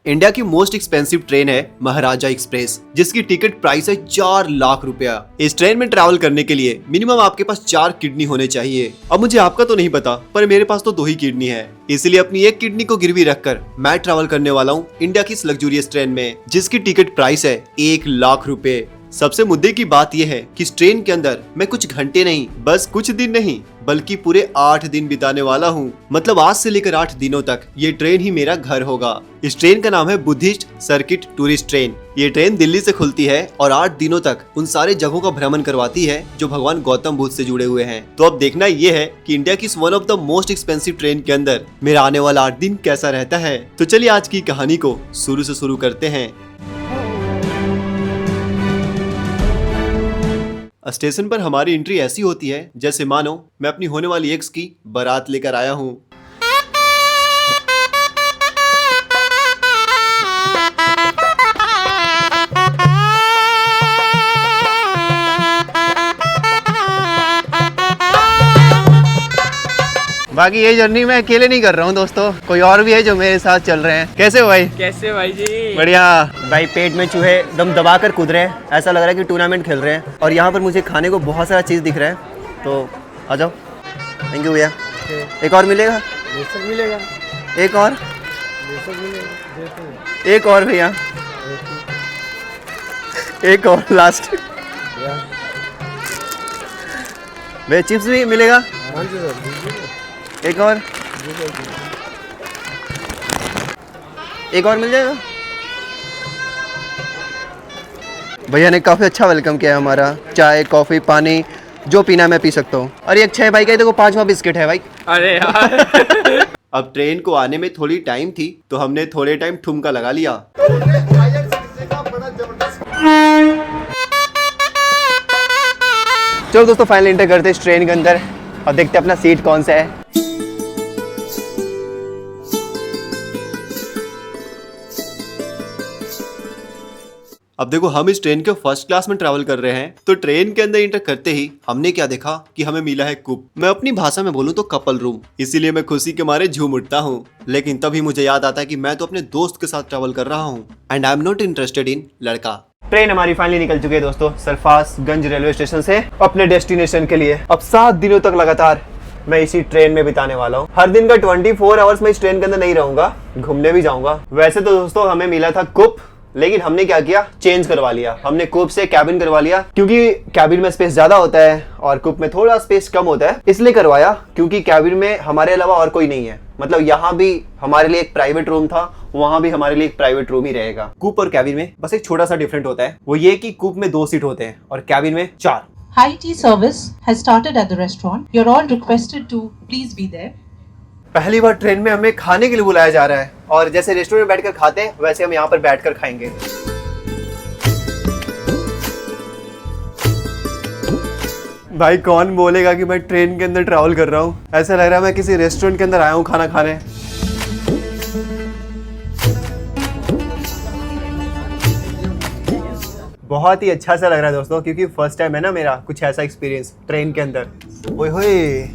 India की most expensive train है महाराजा express, जिसकी टिकट प्राइस है 4 लाख रुपया। इस ट्रेन में ट्रैवल करने के लिए मिनिमम आपके पास 4 किडनी होने चाहिए। अब मुझे आपका तो नहीं पता, पर मेरे पास तो 2 ही किडनी है, इसलिए अपनी एक किडनी को गिरवी रखकर मैं ट्रैवल करने वाला हूँ इंडिया की इस लग्जूरियस ट्रेन में, जिसकी टिकट प्राइस है 1 लाख रुपए। सबसे मुद्दे की बात यह है कि इस ट्रेन के अंदर मैं कुछ घंटे नहीं, बस कुछ दिन नहीं बल्कि पूरे 8 दिन बिताने वाला हूँ। मतलब आज से लेकर 8 दिनों तक ये ट्रेन ही मेरा घर होगा। इस ट्रेन का नाम है बुद्धिस्ट सर्किट टूरिस्ट ट्रेन। ये ट्रेन दिल्ली से खुलती है और 8 दिनों तक उन सारे जगहों का भ्रमण करवाती है जो भगवान गौतम बुद्ध से जुड़े हुए हैं। तो अब देखना ये है कि इंडिया की one of the most expensive train के अंदर मेरा आने वाला 8 दिन कैसा रहता है। तो चलिए आज की कहानी को शुरू से शुरू करते हैं। स्टेशन पर हमारी एंट्री ऐसी होती है जैसे मानो मैं अपनी होने वाली एक्स की बारात लेकर आया हूँ। बाकी ये जर्नी मैं अकेले नहीं कर रहा हूँ दोस्तों, कोई और भी है जो मेरे साथ चल रहे हैं। कैसे हो भाई? कैसे भाई जी? बढ़िया भाई। पेट में चूहे दम दबा कर कूद रहे हैं, ऐसा लग रहा है कि टूर्नामेंट खेल रहे हैं। और यहाँ पर मुझे खाने को बहुत सारा चीज़ दिख रहा है, तो आ जाओ। थैंक यू भैया। एक और मिलेगा? मिलेगा। एक और? एक और भैया, एक और लास्ट। भैया चिप्स भी मिलेगा? एक और? एक और मिल जाएगा? भैया ने काफ़ी अच्छा वेलकम किया है हमारा। चाय कॉफ़ी पानी जो पीना है मैं पी सकता हूँ। और ये अच्छा है भाई, का देखो 5वां बिस्किट है भाई। अरे यार अब ट्रेन को आने में थोड़ी टाइम थी तो हमने थोड़े टाइम ठुमका लगा लिया। चलो दोस्तों फाइनली एंटर करते इस ट्रेन के अंदर और देखते अपना सीट कौन सा है। अब देखो हम इस ट्रेन के फर्स्ट क्लास में ट्रैवल कर रहे हैं, तो ट्रेन के अंदर एंटर करते ही हमने क्या देखा कि हमें मिला है कूप। मैं अपनी भाषा में बोलूं तो कपल रूम, इसीलिए मैं खुशी के मारे झूम उठता हूँ। लेकिन तभी मुझे याद आता है कि मैं तो अपने दोस्त के साथ ट्रैवल कर रहा हूँ and I am not interested in लड़का। ट्रेन हमारी फाइनली निकल चुकी है दोस्तों सरफराजगंज रेलवे स्टेशन से अपने डेस्टिनेशन के लिए। अब 7 दिनों तक लगातार मैं इसी ट्रेन में बिताने वाला हूँ। हर दिन का 24 आवर्स मैं इस ट्रेन के अंदर नहीं रहूंगा, घूमने भी जाऊंगा। वैसे तो दोस्तों हमें मिला था कूप, लेकिन हमने क्या किया, चेंज करवा लिया। हमने कूप से कैबिन करवा लिया, क्योंकि कैबिन में स्पेस ज्यादा होता है और कूप में थोड़ा स्पेस कम होता है। इसलिए करवाया क्योंकि कैबिन में हमारे अलावा और कोई नहीं है। मतलब यहाँ भी हमारे लिए एक प्राइवेट रूम था, वहां भी हमारे लिए एक प्राइवेट रूम ही रहेगा। कूप और कैबिन में बस एक छोटा सा डिफरेंट होता है, वो ये कि कूप में 2 सीट होते हैं और कैबिन में 4। High tea service has started at the restaurant. You're all requested to please be there. पहली बार ट्रेन में हमें खाने के लिए बुलाया जा रहा है और जैसे रेस्टोरेंट में बैठकर खाते हैं वैसे हम यहाँ पर बैठकर खाएंगे। भाई कौन बोलेगा कि मैं ट्रेन के अंदर ट्रैवल कर रहा हूँ? ऐसा लग रहा है मैं किसी रेस्टोरेंट के अंदर आया हूँ खाना खाने। बहुत ही अच्छा सा लग रहा है दोस्तों, क्योंकि फर्स्ट टाइम है ना मेरा कुछ ऐसा एक्सपीरियंस ट्रेन के अंदर। ओए होए,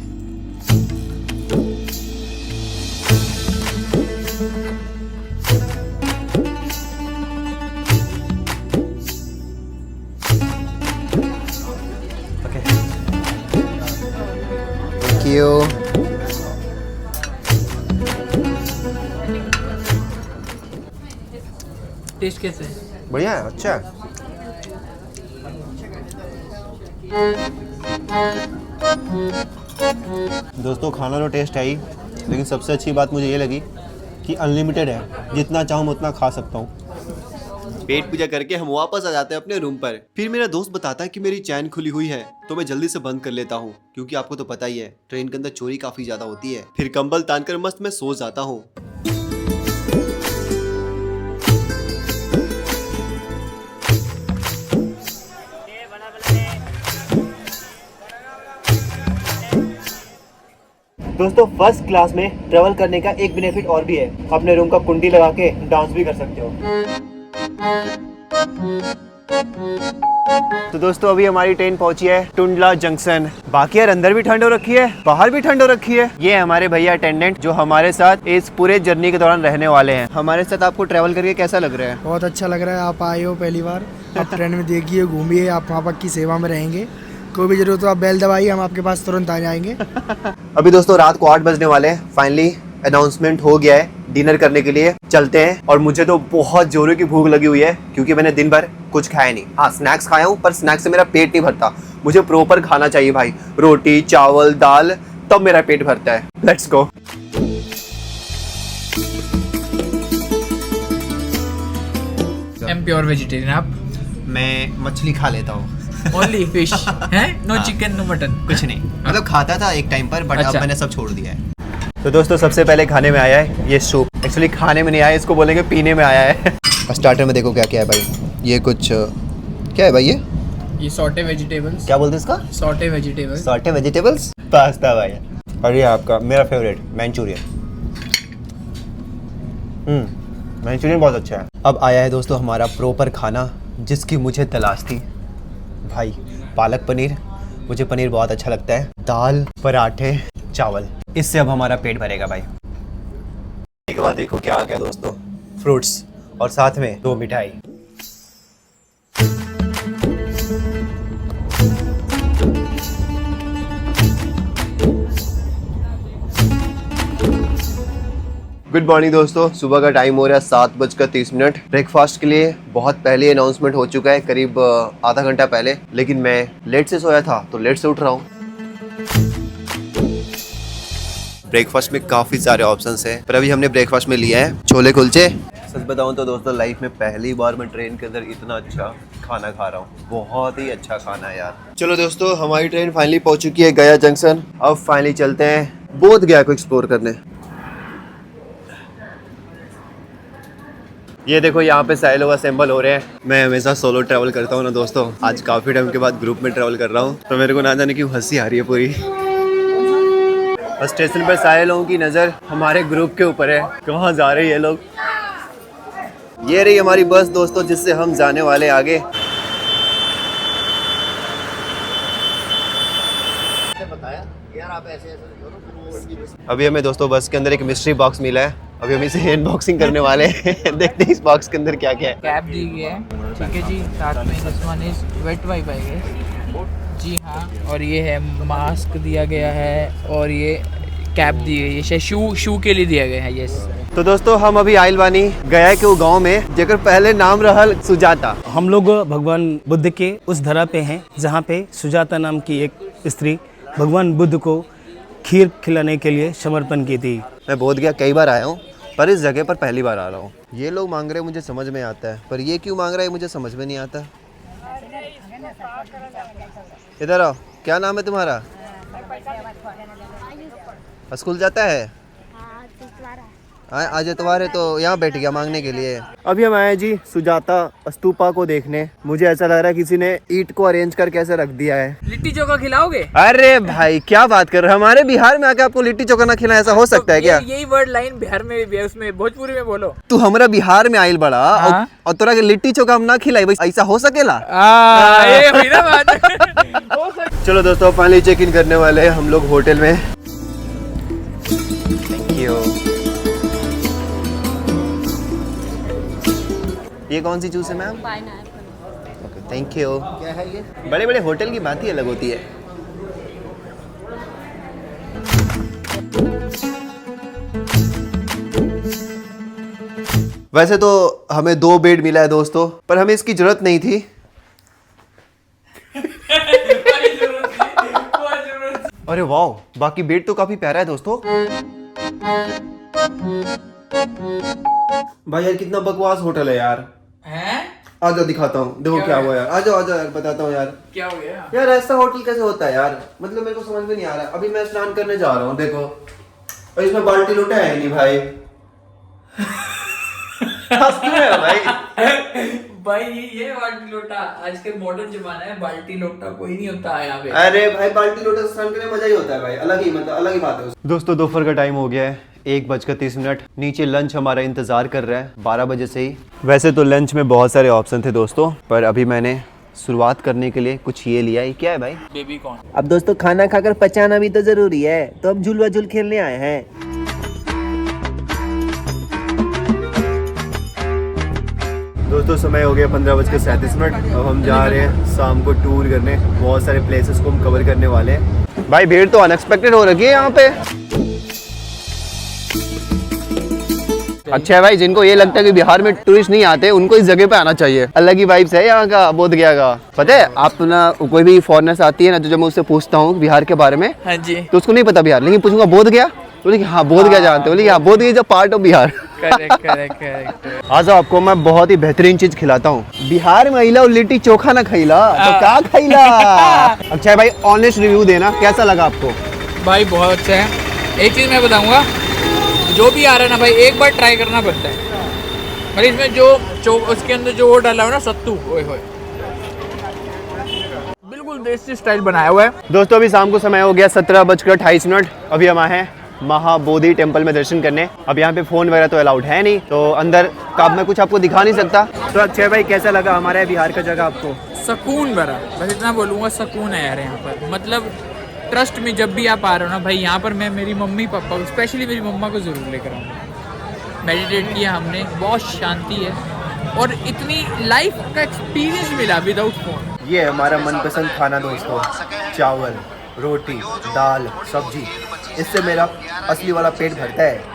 टेस्ट कैसे है? बढ़िया है, अच्छा है। दोस्तों खाना तो टेस्ट है ही, लेकिन सबसे अच्छी बात मुझे ये लगी कि अनलिमिटेड है, जितना चाहूँ उतना खा सकता हूँ। पेट पूजा करके हम वापस आ जाते हैं अपने रूम पर। फिर मेरा दोस्त बताता है कि मेरी चैन खुली हुई है, तो मैं जल्दी से बंद कर लेता हूँ, क्योंकि आपको तो पता ही है ट्रेन के अंदर चोरी काफी ज्यादा होती है। फिर कंबल तानकर मस्त मैं सो जाता हूँ। दोस्तों फर्स्ट क्लास में ट्रेवल करने का एक बेनिफिट और भी है, अपने रूम का कुंडी लगा के डांस भी कर सकते हो। तो दोस्तों अभी हमारी ट्रेन पहुंची है टुंडला जंक्शन। बाकी यार अंदर भी ठंड हो रखी है, बाहर भी ठंड हो रखी है। ये हमारे भैया अटेंडेंट जो हमारे साथ इस पूरे जर्नी के दौरान रहने वाले हैं। हमारे साथ आपको ट्रैवल करके कैसा लग रहा है? बहुत अच्छा लग रहा है। आप आए हो पहली बार, आप ट्रेन में देखिए, घूमिए, आप वहाँ की सेवा में रहेंगे। कोई भी जरूरत हो आप बेल दबाइए, हम आपके पास तुरंत आ जाएंगे। अभी दोस्तों रात को 8 बजने वाले हैं। फाइनली अनाउंसमेंट हो गया है, डिनर करने के लिए चलते हैं। और मुझे तो बहुत जोरों की भूख लगी हुई है क्योंकि मैंने दिन भर कुछ खाया नहीं। हाँ स्नैक्स खाया हूँ पर स्नैक्स से मेरा पेट नहीं भरता। मुझे प्रॉपर खाना चाहिए भाई, रोटी चावल दाल, तब मेरा पेट भरता है। Let's go. I'm pure vegetarian. आप मैं मछली खा लेता हूँ। only fish हैं? No chicken, no mutton. कुछ नहीं, मतलब खाता था एक टाइम पर बट अब अच्छा। मैंने सब छोड़ दिया है। तो दोस्तों सबसे पहले खाने में आया है ये सूप। एक्चुअली खाने में नहीं आया, इसको बोलेंगे पीने में आया है। स्टार्टर में देखो क्या क्या है भाई। ये कुछ क्या है भाई? ये sauté vegetables. क्या बोलते हैं इसका? Sauté vegetables. Saute vegetables pasta भाई। और ये आपका मेरा फेवरेट मंचूरियन। मंचूरियन बहुत अच्छा है। अब आया है दोस्तों हमारा प्रॉपर खाना जिसकी मुझे तलाश थी भाई। पालक पनीर, मुझे पनीर बहुत अच्छा लगता है। दाल पराठे चावल, इससे अब हमारा पेट भरेगा भाई। एक बार देखो क्या आ गया दोस्तों, फ्रूट्स और साथ में 2 मिठाई। गुड मॉर्निंग दोस्तों, सुबह का टाइम हो रहा है 7:30। ब्रेकफास्ट के लिए बहुत पहले अनाउंसमेंट हो चुका है, करीब आधा घंटा पहले। लेकिन मैं लेट से सोया था तो लेट से उठ रहा हूँ। ब्रेकफास्ट में काफ़ी सारे ऑप्शंस हैं पर अभी हमने ब्रेकफास्ट में लिया है छोले कुलचे। सच बताऊं तो दोस्तों लाइफ में पहली बार मैं ट्रेन के अंदर इतना अच्छा खाना खा रहा हूँ। बहुत ही अच्छा खाना है यार। चलो दोस्तों हमारी ट्रेन फाइनली पहुंच चुकी है गया जंक्शन। अब फाइनली चलते हैं बोध गया को एक्सप्लोर करने। ये देखो यहाँ पे सारे लोग असेंबल हो रहे हैं। मैं हमेशा सोलो ट्रैवल करता हूँ ना दोस्तों, आज काफ़ी टाइम के बाद ग्रुप में ट्रैवल कर रहा हूँ तो मेरे को ना जाने क्यों हंसी आ रही है पूरी। और स्टेशन पर सारे लोगों की नज़र हमारे ग्रुप के ऊपर है, कहाँ जा रहे हैं ये लोग। ये रही हमारी बस दोस्तों जिससे हम जाने वाले आगे। अभी हमें दोस्तों बस के अंदर एक मिस्ट्री बॉक्स मिला है, अभी हम इसे अनबॉक्सिंग करने वाले हैं। देखते हैं इस बॉक्स के अंदर क्या क्या है। कैप दी गई है, ठीक है जी। साथ में this one is wet wipe I guess. जी हाँ, और ये है मास्क दिया गया है और ये कैप दी गई है, शू के लिए दिया गया है। यस। तो दोस्तों हम अभी आइल बानी गया के वो गाँव में जेकर पहले नाम रहल सुजाता। हम लोग भगवान बुद्ध के उस धरा पे हैं जहाँ पे सुजाता नाम की एक स्त्री भगवान बुद्ध को खीर खिलाने के लिए समर्पण की थी। मैं बोध गया कई बार आया हूँ पर इस जगह पर पहली बार आ रहा हूँ। ये लोग मांग रहे हैं मुझे समझ में आता है पर ये क्यों मांग रहा है मुझे समझ में नहीं आता। इधर आओ, क्या नाम है तुम्हारा? स्कूल जाता है? आज एतवार है तो यहाँ बैठ गया मांगने के लिए। अभी हम आए जी सुजाता स्तूपा को देखने। मुझे ऐसा लग रहा है किसी ने ईंट को अरेंज करके ऐसे रख दिया है। लिट्टी चोखा खिलाओगे? अरे भाई क्या बात कर रहे हो, हमारे बिहार में आके आपको लिट्टी चोखा ना खिलाए, ऐसा हो सकता है क्या? यही वर्ड लाइन बिहार में भी है, उसमें भोजपुरी में बोलो। तू हमारा बिहार में आइल बड़ा और तोरा के लिट्टी चोखा हम ना खिलाई, भाई ऐसा हो सकेला? ये हुई ना बात। चलो दोस्तों फाइनली चेक इन करने वाले हैं हम लोग होटल में। Thank you. ये कौन सी जूस है मैम? Okay thank you. क्या है ये? बड़े बड़े होटल की बात ही अलग होती है। वैसे तो हमें 2 बेड मिला है दोस्तों पर हमें इसकी जरूरत नहीं थी। अरे वाह, बाकी बेड तो काफी प्यारा है दोस्तों। भाई यार कितना बकवास होटल है यार। हैं? आ जाओ दिखाता हूँ, देखो क्या हुआ यार। आ जाओ यार बताता हूँ यार क्या हो गया? यार ऐसा होटल कैसे होता है यार, मतलब मेरे को समझ में नहीं आ रहा। अभी मैं स्नान करने जा रहा हूँ देखो, और इसमें बाल्टी लोटा है नहीं भाई। हंस क्यों रहे हो भाई? भाई ये बाल्टी लोटा आजकल मॉडर्न जमाना है, बाल्टी लोटा कोई नहीं होता है यहाँ पे। अरे भाई बाल्टी लोटा स्नान करने में मजा ही होता है भाई, अलग ही मतलब अलग ही बात है। दोस्तों दोपहर का टाइम हो गया है, 1:30 नीचे लंच हमारा इंतज़ार कर रहा है 12 बजे से ही। वैसे तो लंच में बहुत सारे ऑप्शन थे दोस्तों, पर अभी मैंने शुरुआत करने के लिए कुछ ये लिया। ये क्या है भाई? Baby corn. अब दोस्तों खाना खाकर पचाना भी तो जरूरी है, तो अब झूलवा झूल खेलने आए हैं। दोस्तों समय हो गया 15:37। अब हम जा रहे हैं शाम को टूर करने, बहुत सारे प्लेसेस को हम कवर करने वाले हैं। भाई भीड़ तो अनएक्सपेक्टेड हो रखी है यहाँ पे। अच्छा है भाई, जिनको ये लगता है कि बिहार में टूरिस्ट नहीं आते उनको इस जगह पे आना चाहिए। अलग ही वाइब्स है यहाँ का, बोधगया का। पता है आप ना, कोई भी फॉरेनर्स आती है ना, तो जब मैं उससे पूछता हूँ बिहार के बारे में, हाँ जी, तो उसको नहीं पता बिहार, लेकिन पूछूंगा बोधगया, बोले कि हाँ बोधगया जानते हो, बोले हाँ Bodhgaya is a part of Bihar. Correct. आज आपको मैं बहुत ही बेहतरीन चीज खिलाता हूँ। बिहार में अइला और लिट्टी चोखा ना खइला तो क्या खइला। अच्छा है भाई, ऑनेस्ट रिव्यू देना, कैसा लगा आपको? भाई बहुत अच्छा है। एक चीज़ मैं बताऊंगा, जो भी आ रहा है ना भाई, एक बार ट्राई करना पड़ता है। मतलब इसमें जो उसके अंदर जो वो डाला हुआ है ना, सत्तू, ओए होए, बिल्कुल देसी स्टाइल बनाया हुआ है। दोस्तों अभी शाम को समय हो गया 17:28। अभी हम आए हैं महाबोधि टेम्पल में दर्शन करने। अब यहाँ पे फोन वगैरह तो अलाउड है नहीं, तो अंदर का मैं कुछ आपको दिखा नहीं सकता। तो अक्षय भाई कैसा लगा हमारे बिहार का जगह आपको? सुकून भरा, बस इतना बोलूँगा, सुकून है यार यहाँ पर। मतलब ट्रस्ट में जब भी आप आ रहे हो ना भाई, यहाँ पर मैं मेरी मम्मी पापा को, स्पेशली मेरी मम्मा को ज़रूर लेकर आऊँगा। मेडिटेट किया हमने, बहुत शांति है और इतनी लाइफ का एक्सपीरियंस मिला विदाउट फोन। ये है हमारा मनपसंद खाना दोस्तों, चावल, रोटी, दाल, सब्जी। इससे मेरा असली वाला पेट भरता है।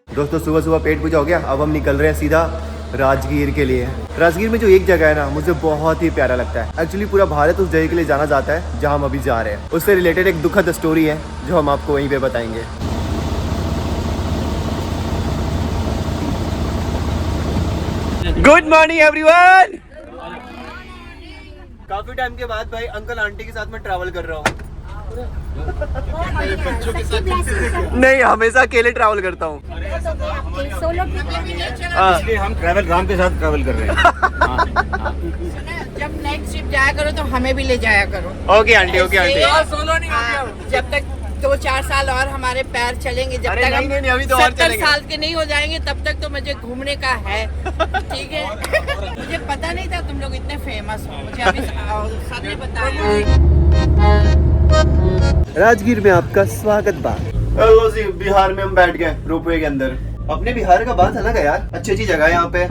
दोस्तों सुबह सुबह पेट पूजा हो गया, अब हम निकल रहे हैं सीधा राजगीर के लिए। राजगीर में जो एक जगह है ना, मुझे बहुत ही प्यारा लगता है। एक्चुअली पूरा भारत उस जगह के लिए जाना जाता है जहां हम अभी जा रहे हैं। उससे रिलेटेड एक दुखद स्टोरी है जो हम आपको वहीं पे बताएंगे। Good morning everyone. काफी टाइम के बाद भाई अंकल आंटी के साथ मैं ट्रैवल कर रहा हूँ। नहीं, हमेशा अकेले ट्रैवल करता हूँ। इसलिए हम ट्रैवल राम के साथ ट्रैवल कर रहे हैं। जब नेक्स्ट ट्रिप जाया करो तो हमें भी ले जाया करो। Okay aunty, okay aunty. Solo नहीं हो गया। जब तक 2-4 साल और हमारे पैर चलेंगे, जब अरे तक हम नहीं, अभी तो और 70 चलेंगे। साल के नहीं हो जाएंगे, तब तक तो मुझे घूमने का है। ठीक है। मुझे पता नहीं था तुम लोग इतने फेमस हो, मुझे अभी सर ने बताया। राजगीर में आपका स्वागत बा। हेलो जी, बिहार में हम बैठ गए रोपवे के अंदर। अपने बिहार का बात अलग है यार, अच्छी अच्छी जगह है यहाँ पे,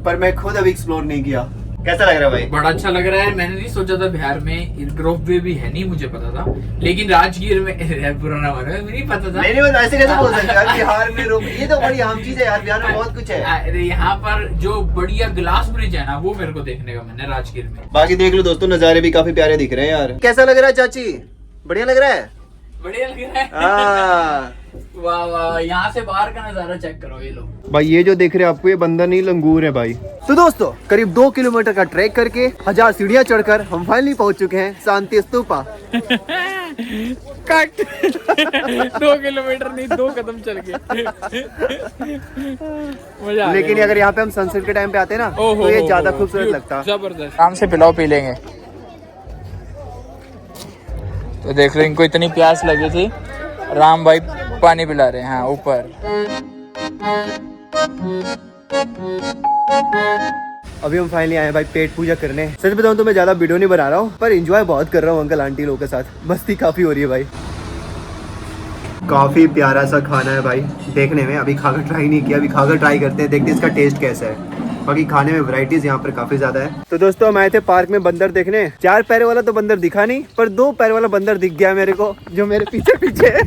पर मैं खुद अभी एक्सप्लोर नहीं किया। कैसा लग रहा है भाई? बड़ा अच्छा लग रहा है। मैंने नहीं सोचा था बिहार में रोपवे भी है, नहीं मुझे पता था, लेकिन राजगीर में पुराना मानो मुझे नहीं पता था। नहीं ऐसे कैसे बोल सकते यार, बिहार में रोपवे, ये तो बड़ी आम चीज है यार, बिहार में बहुत कुछ है। अरे यहाँ पर जो बढ़िया ग्लास ब्रिज है ना, वो मेरे को देखने का मैंने राजगीर में। बाकी देख लो दोस्तों, नजारे भी काफी प्यारे दिख रहे हैं यार। कैसा लग रहा है चाची? बढ़िया लग रहा है? बढ़िया लग रहा है। हाँ। वाह वाह, यहाँ से बाहर का नजारा चेक करो। ये लो भाई, ये जो देख रहे हैं आपको, ये बंदर नहीं लंगूर है भाई। तो दोस्तों करीब 2 किलोमीटर का ट्रैक करके 1000 सीढ़ियां चढ़कर हम फाइनली पहुंच चुके हैं शांति स्तूपा। कट 2 किलोमीटर नहीं, 2 कदम चल गए। मजा आ गया। लेकिन अगर यहाँ पे हम सनसेट के टाइम पे आते हैं ना, तो ये ज्यादा खूबसूरत लगता। जबरदस्त। आराम से पिलाओ, पी लेंगे। तो देख लो, इनको इतनी प्यास लगी थी, राम भाई पानी पिला रहे हैं। हाँ ऊपर। अभी हम फाइनली आए हैं भाई पेट पूजा करने। सच बताऊं तो मैं ज्यादा वीडियो नहीं बना रहा हूँ, पर एंजॉय बहुत कर रहा हूँ अंकल आंटी लोगों के साथ। मस्ती काफी हो रही है भाई। काफी प्यारा सा खाना है भाई देखने में। अभी खाकर ट्राई नहीं किया, अभी खाकर ट्राई करते हैं, देखते हैं इसका टेस्ट कैसा है। बाकी खाने में वैरायटीज यहाँ पर काफी ज्यादा है। तो दोस्तों हम आए थे पार्क में बंदर देखने। 4 पैर वाला तो बंदर दिखा नहीं, पर 2 पैर वाला बंदर दिख गया मेरे को, जो मेरे पीछे पीछे है।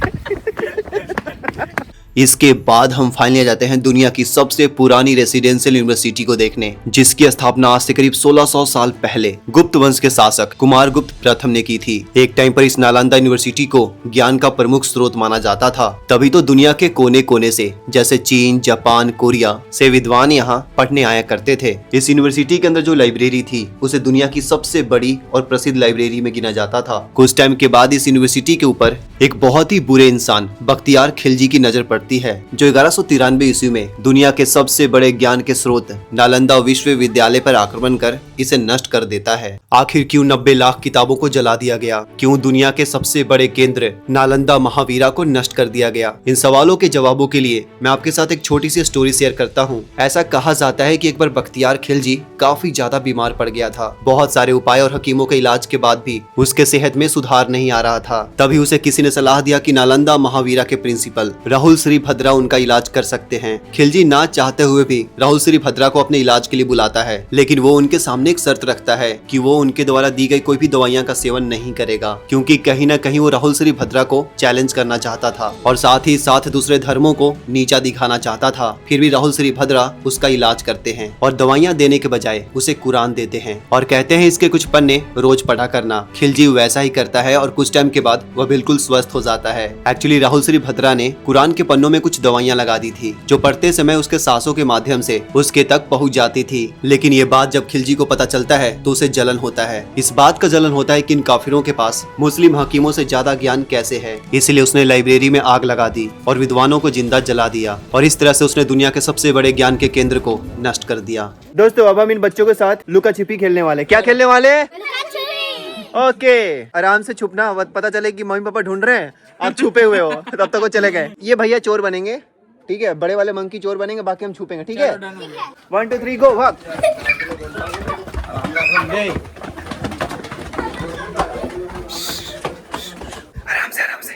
इसके बाद हम फाइनली आ जाते हैं दुनिया की सबसे पुरानी रेसिडेंशियल यूनिवर्सिटी को देखने, जिसकी स्थापना आज से करीब 1600 साल पहले गुप्त वंश के शासक कुमार गुप्त प्रथम ने की थी। एक टाइम पर इस नालंदा यूनिवर्सिटी को ज्ञान का प्रमुख स्रोत माना जाता था। तभी तो दुनिया के कोने कोने से, जैसे चीन, जापान, कोरिया से विद्वान यहाँ पढ़ने आया करते थे। इस यूनिवर्सिटी के अंदर जो लाइब्रेरी थी उसे दुनिया की सबसे बड़ी और प्रसिद्ध लाइब्रेरी में गिना जाता था। कुछ टाइम के बाद इस यूनिवर्सिटी के ऊपर एक बहुत ही बुरे इंसान बख्तियार खिलजी की नजर पड़ती है, जो 1193 ईस्वी में दुनिया के सबसे बड़े ज्ञान के स्रोत नालंदा विश्वविद्यालय पर आक्रमण कर इसे नष्ट कर देता है। आखिर क्यों 90 लाख किताबों को जला दिया गया? क्यों दुनिया के सबसे बड़े केंद्र नालंदा महावीरा को नष्ट कर दिया गया? इन सवालों के जवाबों के लिए मैं आपके साथ एक छोटी सी स्टोरी शेयर करता हूँ। ऐसा कहा जाता है कि एक बार बख्तियार खिलजी काफी ज्यादा बीमार पड़ गया था। बहुत सारे उपाय और हकीमों के इलाज के बाद भी उसके सेहत में सुधार नहीं आ रहा था। तभी उसे किसी ने सलाह दिया कि नालंदा महावीरा के प्रिंसिपल राहुल श्री भद्रा उनका इलाज कर सकते हैं। खिलजी ना चाहते हुए भी राहुल श्री भद्रा को अपने इलाज के लिए बुलाता है, लेकिन वो उनके सामने एक शर्त रखता है कि वो उनके द्वारा दी गई कोई भी दवाइयां का सेवन नहीं करेगा, क्योंकि कहीं ना कहीं वो राहुल श्री भद्रा को चैलेंज करना चाहता था और साथ ही साथ दूसरे धर्मों को नीचा दिखाना चाहता था। फिर भी राहुल श्री भद्रा उसका इलाज करते हैं और दवाइयां देने के बजाय उसे कुरान देते हैं और कहते हैं इसके कुछ पन्ने रोज पढ़ा करना। खिलजी वैसा ही करता है और कुछ टाइम के बाद वह बिल्कुल स्वस्थ हो जाता है। एक्चुअली राहुल श्री भद्रा ने कुरान के पन्नों में कुछ दवाइयां लगा दी थी, जो पढ़ते समय उसके सांसों के माध्यम से उसके तक पहुंच जाती थी। लेकिन ये बात जब खिलजी को पता चलता है तो उसे जलन होता है। इस बात का जलन होता है कि इन काफिरों के पास मुस्लिम हकीमों से ज्यादा ज्ञान कैसे है। इसलिए उसने लाइब्रेरी में आग लगा दी और विद्वानों को जिंदा जला दिया और इस तरह से उसने दुनिया के सबसे बड़े ज्ञान के केंद्र को नष्ट कर दिया। दोस्तों, अब हम इन बच्चों के साथ लुका छिपी खेलने वाले। क्या खेलने वाले? ओके, आराम से छुपना, पता चले कि मम्मी पापा ढूंढ रहे हैं, आप छुपे हुए हो, तब तक वो चले गए। ये भैया चोर बनेंगे, ठीक है? बड़े वाले मंकी चोर बनेंगे, बाकी हम छुपेंगे, ठीक है? 1 2 3 गो, भाग। आराम से, आराम से।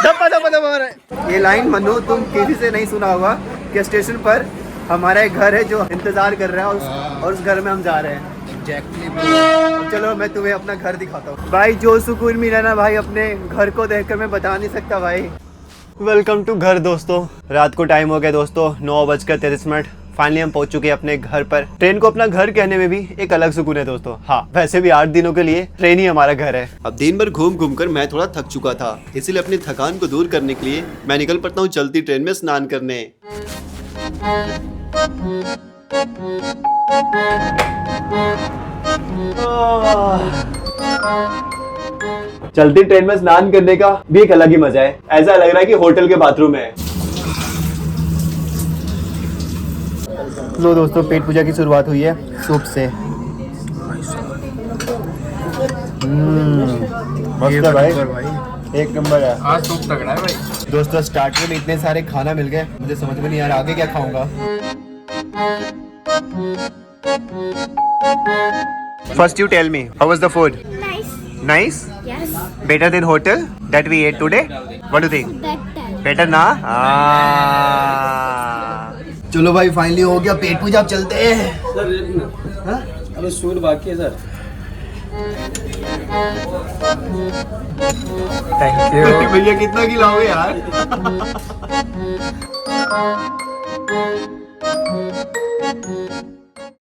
धप्पा। ये लाइन मनु तुम किसी से नहीं सुना होगा कि स्टेशन पर हमारा एक घर है जो इंतजार कर रहा है और उस घर में हम जा रहे हैं। चलो मैं तुम्हें अपना घर दिखाता हूँ भाई। जो सुकून मिला ना भाई अपने घर को देखकर मैं बता नहीं सकता भाई। वेलकम टू घर दोस्तों। रात को टाइम हो गया दोस्तों, 9:33। फाइनली हम पहुंच चुके हैं अपने घर पर। ट्रेन को अपना घर कहने में भी एक अलग सुकून है दोस्तों। हाँ, वैसे भी 8 दिनों के लिए ट्रेन ही हमारा घर है। अब दिन भर घूम घूम कर मैं थोड़ा थक चुका था, इसलिए अपनी थकान को दूर करने के लिए मैं निकल पड़ता हूँ चलती ट्रेन में स्नान करने। चलती ट्रेन में स्नान करने का भी एक अलग ही मजा है। ऐसा लग रहा है कि होटल के बाथरूम है। लो दोस्तों, पेट पूजा की शुरुआत हुई है सूप से। मस्त है भाई, एक नंबर है। आज सूप तगड़ा है भाई। दोस्तों, स्टार्टर में इतने सारे खाना मिल गए, मुझे समझ में नहीं आ रहा आगे क्या खाऊंगा। First you tell me, how was the food? Nice? Yes. Better than hotel that we ate today? What do you think? Better. Better ना? चलो भाई, फाइनली हो गया पेट पूजा, अब चलते हैं। अरे सूट बाकी है सर। थैंक यू भैया, कितना खिलाओगे यार?